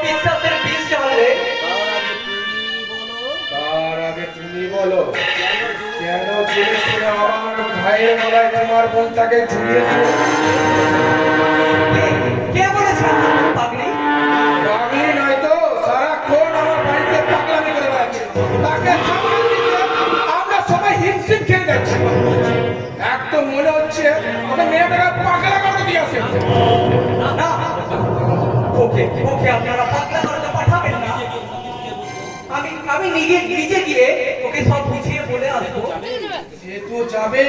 বিশ্বাসের বীজ ঢাললে। তার আগে তুমি বলো কেন জেনে শুনে আমার ভাইয়ের গলায় তোমার বোনটাকে ঝুলিয়ে দিলে? কে বলেছে পাগলি? পাগলি নয় তো, সারাক্ষণ আমার বাড়িতে পাগলামি করে বেড়াচ্ছে। তাকে সামাল দিতে আমরা সবাই হিমশিম খেয়ে যাচ্ছি। একদম মনে হচ্ছে ওকে মেয়েটাকে পাগলা করে দিয়ে আসে। না, ওকে ওকে আপনারা পাগলা করতে পাঠাবেন না। আমি নিজে গিয়ে ওকে সব বুঝিয়ে বলে আসবো। সে তো যাবে,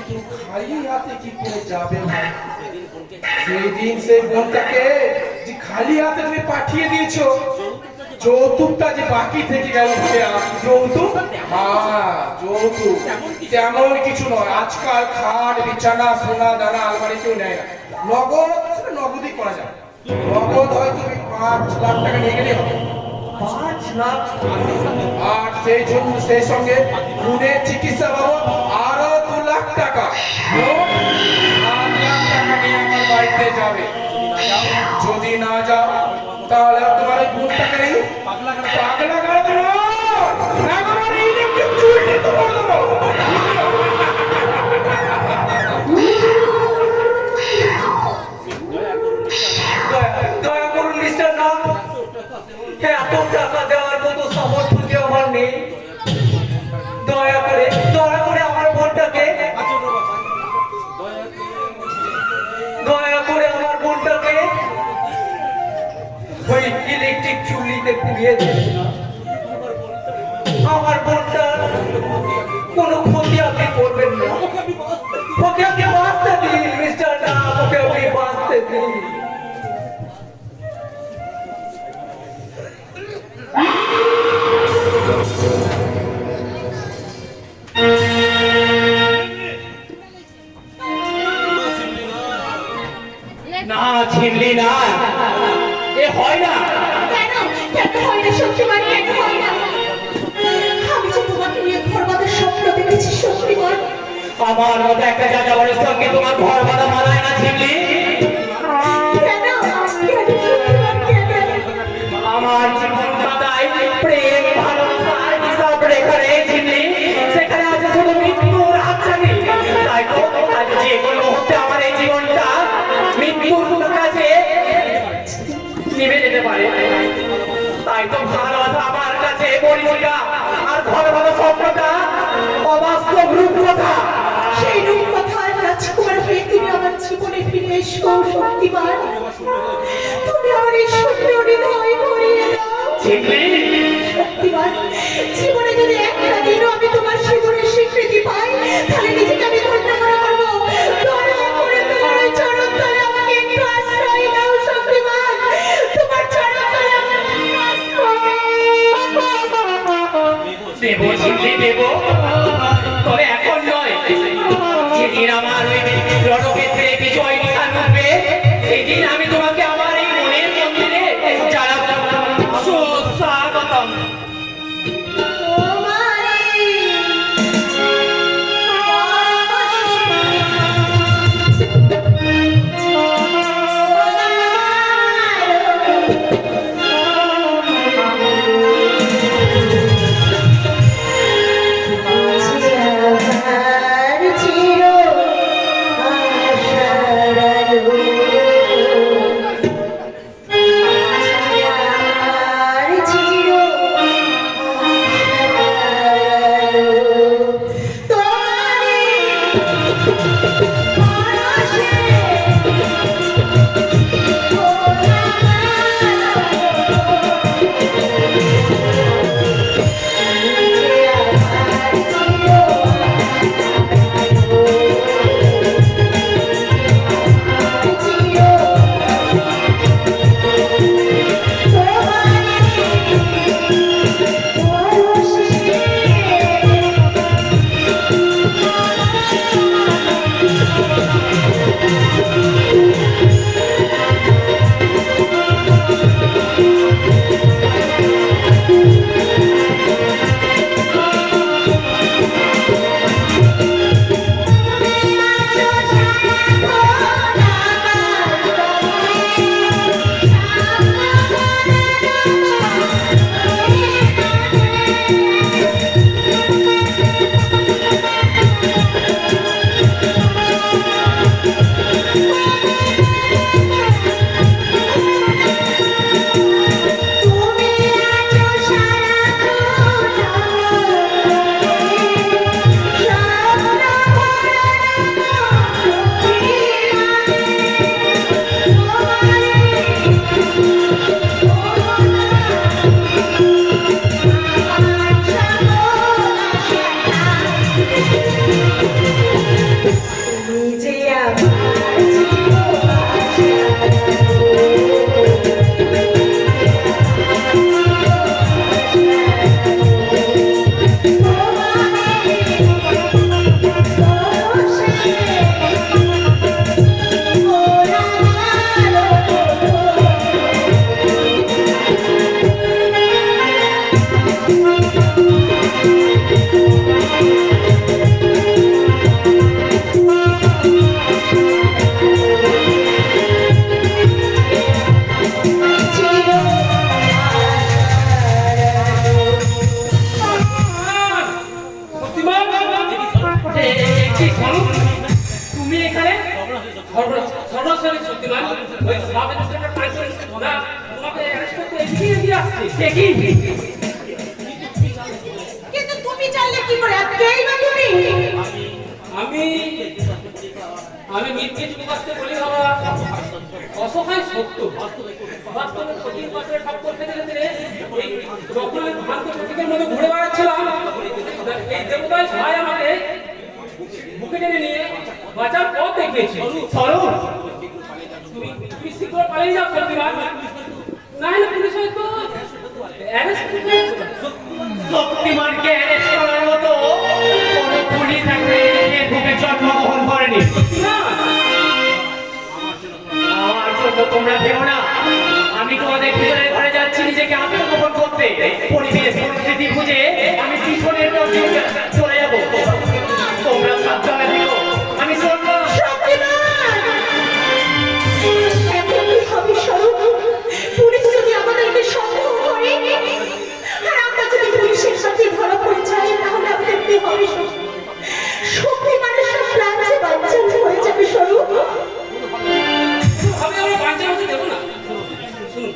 কিন্তু খালি হাতে কি করে যাবে? সেই দিন সেই বোনটাকে যে খালি হাতে তুমি পাঠিয়ে দিয়েছো, যৌতুকটা যে বাকি থেকে গেল। যৌতুক? হ্যাঁ যৌতুক, তেমন কিছু নয়। আজকাল খাট বিছানা সোনা দানা আলমারি কেউ নেয় না, নগদ। সেটা নগদই করা যায়। নগদ হয়তো 5 লাখ টাকা নিয়ে গেলে হবে। 5 লাখ? আর সেই সঙ্গে খুনের চিকিৎসা বাবদ আরো 2 লাখ টাকা। 8 লাখ টাকা নিয়ে আমার বাড়িতে যাবে। যদি না যাও তাহলে তোমার এই বোনটাকে নেই পাগলা করে দেবো, একেবারে ইলেকট্রিক চুল দিয়ে তো করে দেবো। দয়া করুন মিস্টার নাথ, এত টাকা দেওয়ার মতো সামর্থ্য যে আমার নেই। দয়া করে আমার বোনটাকে ওই ইলেকট্রিক চুল্লিতে পুড়িয়ে দেবেন না। আমার বোনটার কোনো ক্ষতি আপনি করবেন না। ওকে আপনি বাঁচতে দিন মিস্টার নাথ, ওকে আপনি বাঁচতে দিন। না ছিনলি না, এ হয় না। কেন কেন হয় না শক্তিমান, কেন হয় না? আমি যে তোমাকে নিয়ে ঘর বাঁধার স্বপ্ন দেখেছি শক্তিমান। আমার মতো একটা যাযাবরের সঙ্গে তোমার ঘর বাঁধা মানায় না ছিনলি। কেন কেন শক্তিমান, কেন? আমার জীবন কাটায় প্রেম ভালোবাসার হিসাব রেখা নেই ছিনলি। সেখানে আছে শুধু মৃত্যুর হাতছানি। তাই তো আজ যে কোনো মুহূর্তে আমার এই জীবনটা মৃত্যুর কাছে নেমে যেতে পারে। তাই তো ভালোবাসা আমার কাছে পরিচিকা, আর ঘর বাঁধা স্বপ্নটা অবাস্তব রূপকথা। সেই রূপকথার রাজকুমার হয়ে তুমি আমার জীবনে ফিরে এসো শক্তিমান। তুমি আমার এই স্বপ্ন হৃদয় ভরিয়ে দাও শক্তিমান। জীবনে যদি একটা দিনও আমি তোমার জীবনের স্বীকৃতি পাই, তাহলে নিজেকে আমি ধন্য মনে করবো। দয়া করে তোমার ওই চরণ তলে আমাকে একটু আশ্রয় দাও শক্তিমান। তোমার চরণ তলে আমাকে দেব ছিনলি দেব, তবে এখন নয়। যেদিন আমার ওই রণক্ষেত্রে বিজয় নিশান উঠবে, সেদিন আমি তোমাকে আমার এই মনের মন্দিরে জানাবো সুস্বাগতম। না তোমাকে অ্যারেস্ট করতে এগিয়ে আসছে সে কি কিন্তু তুমি জানলে কি করে আর কেই বা তুমি আমি মিথ্যে যুগাস্তে বলি বাবা অসহায় সত্য বাস্তবে ক্ষতির পাত্রে সব করতে গেলে এই যখন ভ্রান্ত প্রতীকের মধ্যে ঘুরে বেড়াচ্ছিলাম এই দেবতাই ভাই আমাকে বুকে টেনে নিয়ে বাঁচার পথ দেখিয়েছে চলো তুমি শীঘ্র পালিয়ে যাও শক্তিমান না হলে পুলিশ হয়তো অ্যারেস্ট করবে শক্তিমানকে অ্যারেস্ট করার মতো কোনো পুলিশ থাকলে এ ভূমে জন্মগ্রহণ করেনি না আমার জন্য তোমরা ভেবো না আমি তোমাদের ভিতরে ঘরে যাচ্ছি নিজেকে আত্মগোপন করতে পরিবেশ পরিস্থিতি বুঝে আমি পিছনের পথে চলে যাব তোমরা সাবধানে থেকো আমি চলবো এখন কি হবে স্বরূপ পুলিশ যদি আমাদেরকে সন্দেহ করে আর আমরা যদি পুলিশের সাথে ধরা পড়ে যাই তাহলে আমাদের কি হবে সত্যি মানুষের প্রাণ যে বাচ্চা হয়ে যাবে স্বরূপ আমি আমরা বাঁচা হতে দেবো না শুনুন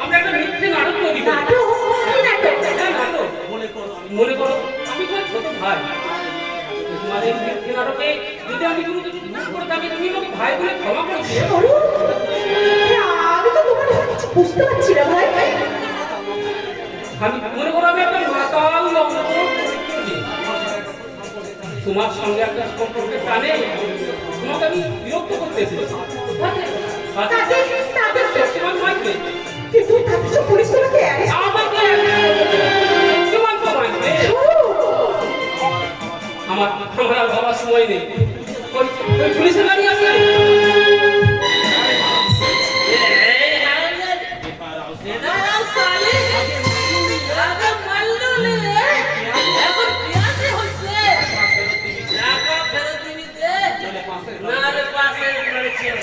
আমরা একটা মিথ্যে নাটক তৈরি করি নাটক কি নাটক হ্যাঁ, নাটক মনে করো আমি তোমার ছোট ভাই তোমার এই মিথ্যে নাটকে যদি আমি কোনো কিছু ভুল করে থাকি তুমি আমাকে ভাই বলে ক্ষমা করে দিও স্বরূপ আমি তো তোমার কিছু বুঝতে পারছি না ভাই আমি মনে করো আমি একটা মাতাল তোমার সঙ্গে একটা সম্পর্কের টানে তোমাকে আমি বিরক্ত করতে এসেছি তোমার মাইকে কিন্তু তাতে তো পুলিশ তোমাকে অ্যারেস্ট আমাকে তোমার তো মাইকে আমার আর বাবার সময় নেই ওই পুলিশের গাড়ি আছে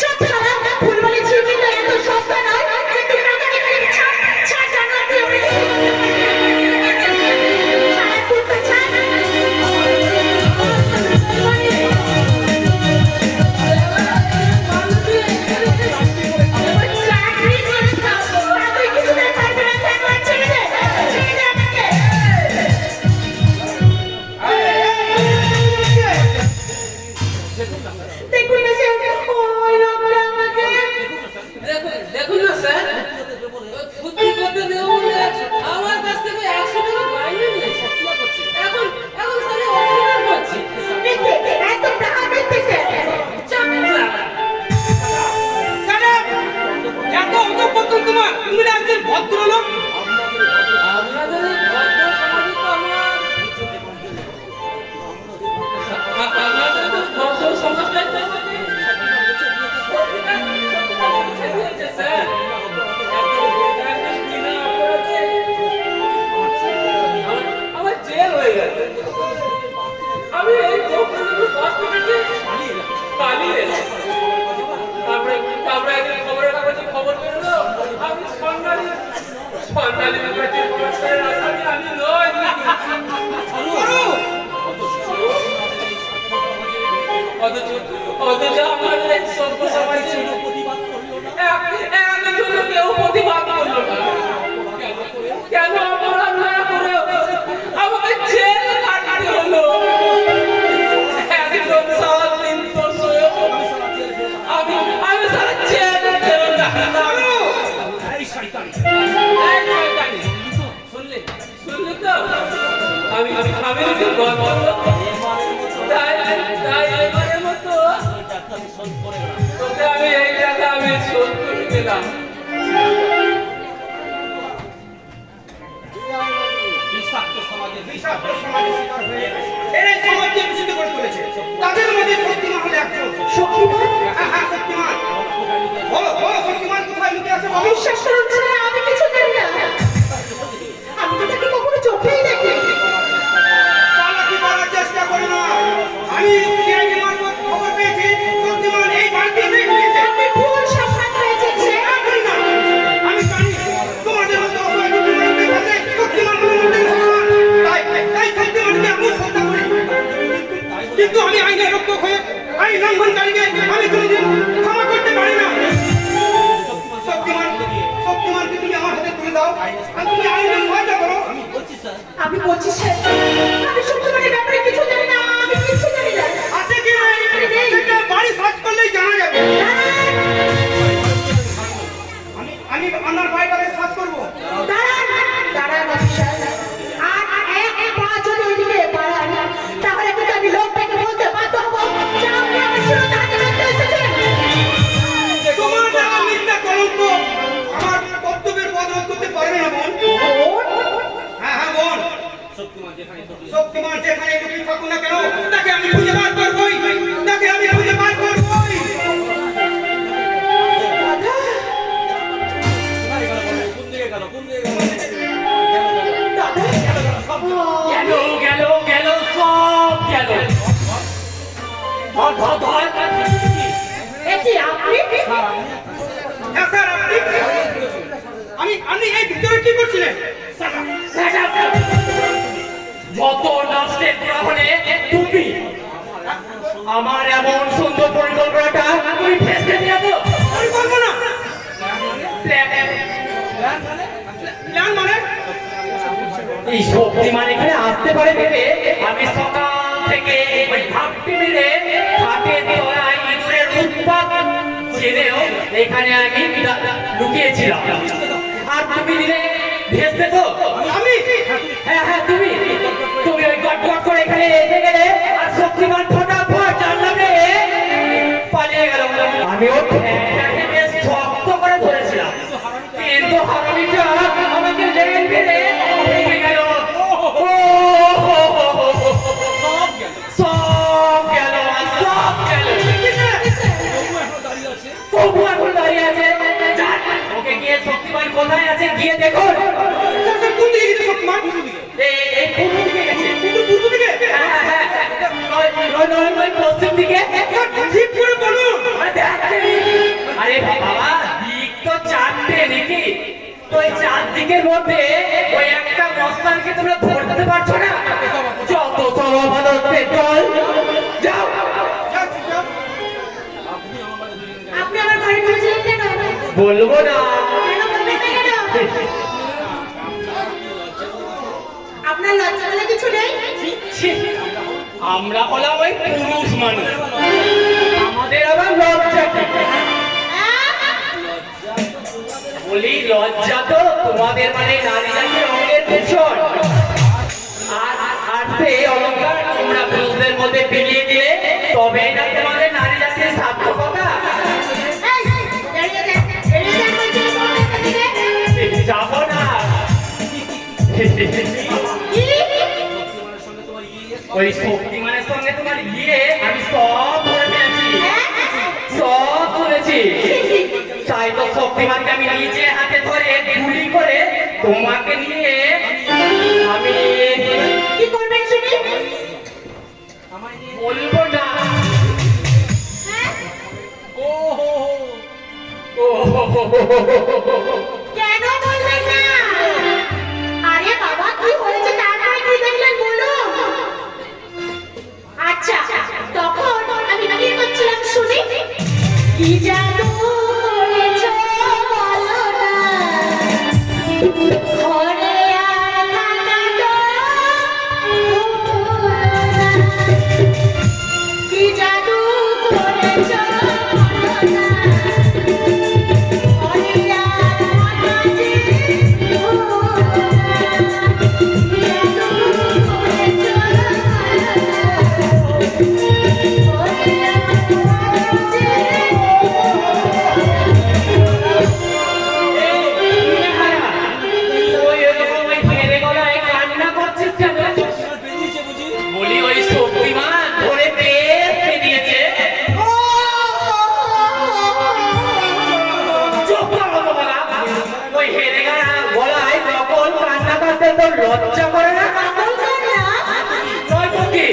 চুপ থাকা ভুল বলেছি কিন্তু এত সস্তা নয় যে তুমি আমাকে এখানে ছাড় ছাড় জানাতে হবে ছাড় করতে ছাড় চাকরি করে খাবো তুই কিছু না পারবে না তাই ছেড়ে দে আমাকে দেখুন না স্যার ওই লোকটা আমাকে দেখুন না স্যার ফুটি করতে দেবো বলে আমার কাছ থেকে 100 টাকা মাইনে নিয়েছে এখন স্যার অস্বীকার করছি মিথ্যে একদম টাকা মিথ্যে স্যার এত অধপতন তোমার তুমি না একজন ভদ্রলোক আপনাদের এই ভদ্র সমাজে তো আপনাদের তো ভদ্র সমাজটাই তো স্যার আমার জেল হয়ে গেছে আমি এই পালিয়ে এলাম তারপরে একদিন খবরের কাগজে খবর বেরোলো আমি সন্ন্যালী ব্যাপারে পুরস্কারের আসামি আমি নই অথচ আমার এই সভ্য সমাজে একজন কেউ প্রতিবাদ করলো না কেন অপরাধ না করে আমাকে জেল কাটাতে হলো একজন সারাদিন তো আমি সারা জেল দেব না শুনলে তো আমি তাই এবারের মতো তোকে আমি এই জায়গা আমি শোধ করে গেলাম এরাই সমাজকে দূষিত করে তুলেছে তাদের মধ্যে শক্তিমান হলে একজন শক্তিমান হ্যাঁ শক্তিমান বলো শক্তিমান কোথায় লুকিয়ে আছে বলো বিশ্বাস করুন স্যার আমি কিছু জানি না আমি তো তাকে কখনো চোখেই দেখিনি চালাকি করার চেষ্টা করো না আমি সিআইডি মারফত খবর পেয়েছি শক্তিমান এই বাড়িতে এসে লুকিয়েছে আপনি ভুল সাবধান হয়েছেন স্যার আমি জানি তোমাদের মধ্যে অসহায় দুটি মানুষের কাছে শক্তিমান হলো মধ্যে ভগবান তাই শক্তিমানকে আমি শ্রদ্ধা করি কিন্তু আমি আইনের রক্ষক হয়ে আইন লঙ্ঘনকারীকে আমি ভিতরে কি করছিলেন? যত নষ্টের গোড়া হলে তুমি আমার এমন সুন্দর পরিকল্পনাটা তুমি ভেস্তে দিয়ে তো আমি বলবো না। প্ল্যান মানে? এই শক্তিমান এখানে আসতে পারে ভেবে আমি সকাল থেকে ওই ভাবটি মেরে হাতের তলায় ইঁদুরের উৎপাত জেনেও এখানে আমি লুকিয়েছিলাম। আর তুমি দিলে ভেস্তে তো আমি? হ্যাঁ হ্যাঁ তুমি তুমি ওই গট গট করে এখানে এসে গেলে আর শক্তিমান ফটাফট জানলা পেয়ে পালিয়ে গেল। আমি ওর ঠ্যাংটাকে বেশ শক্ত করে ধরেছিলাম, কিন্তু হারামিটা আমাকে লেগে ফেলে ভেঙে গেল। সব গেল সব গেল। তবু এখন দাঁড়িয়ে আছে। যান, ওকে গিয়ে শক্তিমান কোথায় আছে গিয়ে দেখুন। স্যার, স্যার, কোন দিকে গেছে শক্তিমান? এই পূর্ব দিকে গেছে। পূর্ব দিকে? হ্যাঁ হ্যাঁ নয় পশ্চিম দিকে। স্যার, ঠিক করে বলুন। আরে দেখতে আরে বাবা দিক তো চারটে নাকি? তো এই চারদিকের মধ্যে ওই একটা মস্তানকে তোমরা ধরতে পারছো না? যত সমাধানের চল যাও। আপনি আমার ঘরে ঢুকেছিলেন কেন? বলবো না। কেন বলবেন না কেন? আপনার লজ্জা বলে কিছু নেই? ছি, আমরা হলাম ওই পুরুষ মানুষ, আমাদের আবার লজ্জা কি? বলি লজ্জা তো তোমাদের মানে নারী জাতির অঙ্গের ভূষণ। আর সেই অলংকার তোমরা পুরুষদের মধ্যে বিলিয়ে দিলে তবেই না তোমাদের নারী জাতির সার্থকতা। এই, দাঁড়িয়ে যান, দাঁড়িয়ে যান বলছি, কোন দিকে? যাবো না। কি? ওই শক্তিমানের সঙ্গে তোমার আমি সব ধরে ফেলেছি, সব শুনেছি। তাই তো শক্তিমানকে আমি নিজে হাতে ধরে গুলি করে তোমাকে নিয়ে আমি কি করবেন শুনি? বলবো না। ও কেন বলবেন না? আরে বাবা, কি হয়েছে তারপরে কি দেখলেন বলুন। আচ্ছা, তখন আমি কি করছিলাম শুনি? কি জাদু করেছ বলো না, ঘরে আর থাকা তো হলো না। কি জাদু করেছ বলো না, ঘরে আর থাকা যে হলো না। কি জাদু করেছ বলো না, বলি ওই শক্তিমান ধরে পেয়ে দিয়েছে। চুপ করো তোমরা। ওই হেরে গলায় যখন কান্না করতে তোর লজ্জা করে না? নয় তো কি,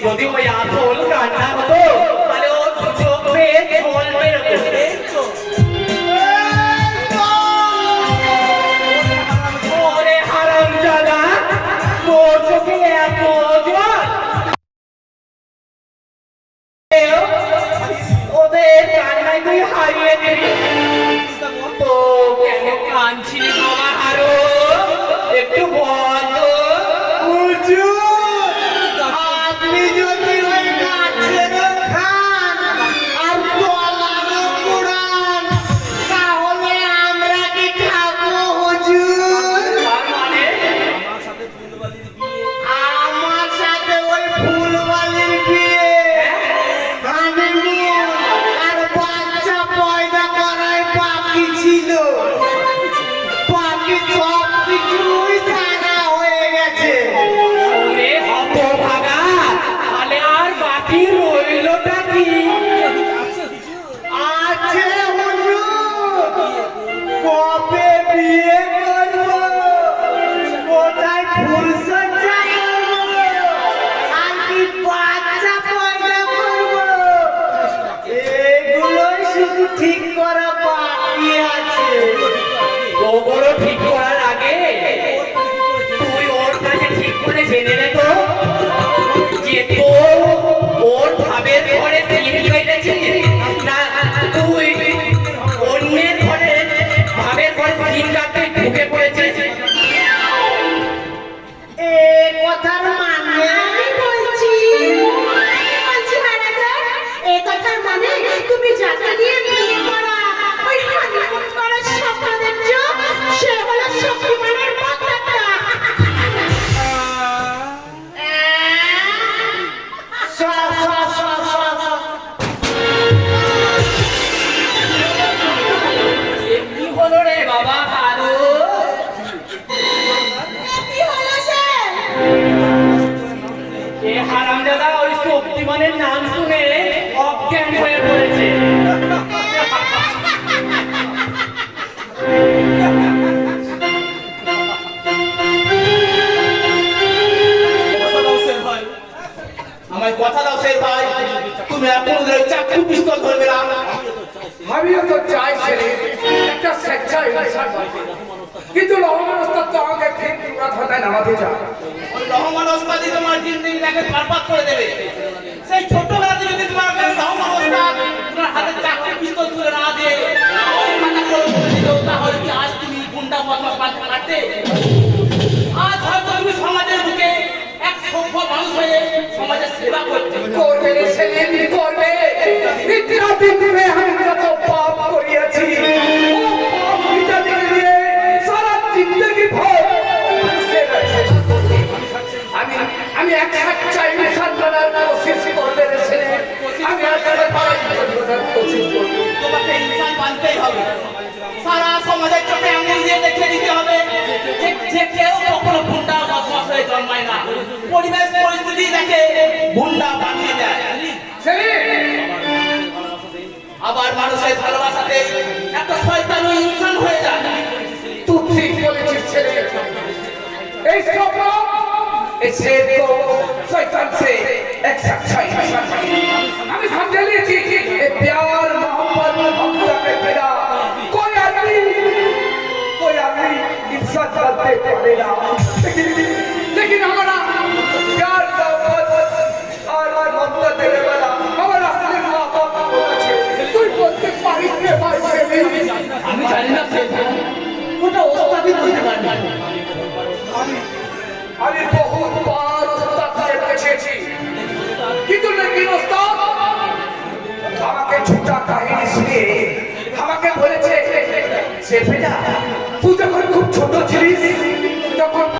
যদি ওই আসল কান্না হতো তাহলে ও চোখ পেয়ে জল বেরোতো। ওরে হারামজাদা, তোর চোখে এত জল? ওদের কান্নায় তুই হারিয়ে দিবি তো কেন কাঁদছিলি বাবা? আরো একটু বল তো। আপনি যদি ওই গাছেরও খান আর তলারও কুড়ান, তাহলে আমরা কি খাবো হুজুর? তার মানে আমার সাথে ওই ফুলবালির বিয়ে, হানিমুন আর বাচ্চা পয়দা করাই বাকি ছিল। বাকি সব কিছুই জানা হয়ে গেছে। ওরে হতভাগা, তাহলে আর বাকি রইলটা কি? আছে হুজুর, কবে বিয়ে করব, কোথায় ফুলসজ্জা করব, আর কি বাচ্চা পয়দা করব, এগুলোই শুধু ঠিক করা বাকি আছে। ওগুলো ঠিক করার আমিও তো চাই ছেলে একটা স্বেচ্ছায় ইনসান বাড়বে। কিন্তু রহমান ওস্তাদ তো আমাকে ঠিক প্রাধান্য নামাতে চায়। ওই রহমান ওস্তাদই তোমার জিন্দেগিটাকে বরবাদ করে দেবে। সেই ছোটবেলাতে যদি তোমার রহমান ওস্তাদ তোমার হাতে চাকরি পিস্তল তুলে না দিয়ে মাথা করে দিত, তাহলে কি আজ তুমি গুন্ডা বদমাশ বাঁধতে পারতে? আজ হয়তো তুমি সমাজের বুকে এক সভ্য মানুষ হয়ে সমাজের সেবা করতে। করবে রে ছেলে, করবে। ইতিহাসে দিনে আমি যত পাপ করিয়াছি, ও পাপ মিটাতে গিয়ে সারা জিন্দগি ভর আমি এক সচ্চাই ইনসান বানার কোশিশ করবে রে ছেলে। আমি আসলে পারাই কোশিশ করব। তোমাকে ইনসান বানতেই হবে। সারা সমাজের চোখে আঙুল দিয়ে দেখে দিতে হবে যে কেউ কখনো গুন্ডা বদমাশ হয়ে জন্মায় না, পরিবেশ পরিস্থিতি দেখে গুন্ডা বানিয়ে দেয়। ছেলে আবার মানুষের ভালোবাসাতে একটা শয়তান ইনসান হয়ে যায়। তুই ঠিক বলেছিস ছেলে। এই সব ऐसे तो शैतान से एक सच्चा इंसान हमें समझ लीजिए ये प्यार मोहब्बत ममता के बिना कोई आदमी इंसान बनते पड़ेगा। लेकिन हमारा प्यार मोहब्बत और ममता देने वाला हमारा असली माँ बाप होना चाहिए। तू बोलते पारिस में भाई से আমি জানি না সে ওটা ওস্তাদই বলতে পারবে। আমি বহুত বার উস্তাদকে পেয়েছি, কিন্তু लेकिन उस्ताद আমাকে ছোটা কাহিনী শুনিয়ে আমাকে বলেছে সে বেটা তুই যখন খুব ছোট ছিলিস